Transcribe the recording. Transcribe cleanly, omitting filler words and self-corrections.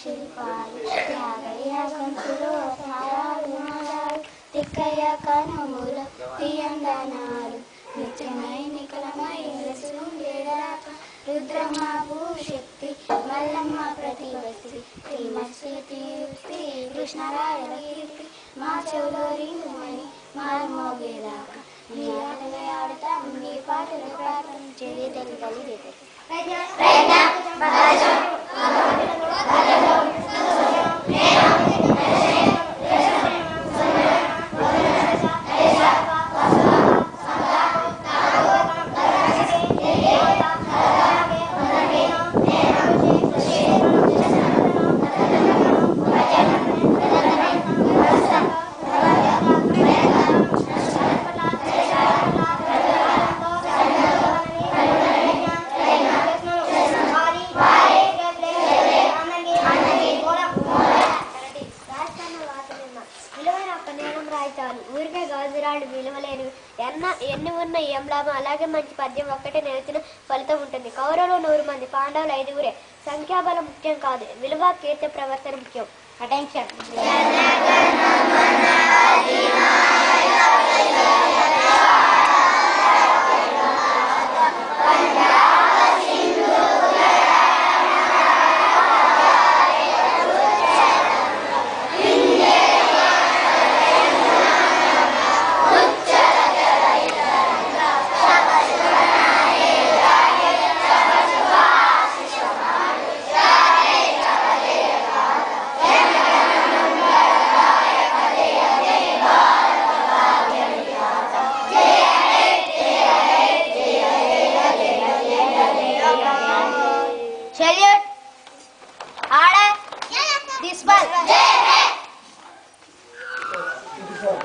శిల్పాలు యాగయ్య గొంతులో తారాలు నాదాలు తిక్కయ్య కనుములు తీయందనాలు నిత్యమై నికలమై రసుండేదాకా రుద్రమ్మ భూశక్తి మల్లమ్మ ప్రతివస్తి శ్రీమత్స్తి యుక్తి కృష్ణరాయల కీర్తి మా చెవులో రింగుమని మారుమోగేదాకా నీ ఆటలు ఆడతాం నీ పాటలు పాడతాం చేతులు కలిగి ఊరికే గాజురాడు విలువలేని ఎన్ని ఉన్న ఏం లాభం. అలాగే మంచి పద్యం ఒక్కటే నేర్చిన ఫలితం ఉంటుంది. కౌరవులు 100 మంది, పాండవులు 5గురే. సంఖ్యాబలం ముఖ్యం కాదు, విలువ కీర్తి ప్రవర్తన ముఖ్యం. అటెన్షన్. Salute! Order! Disperse!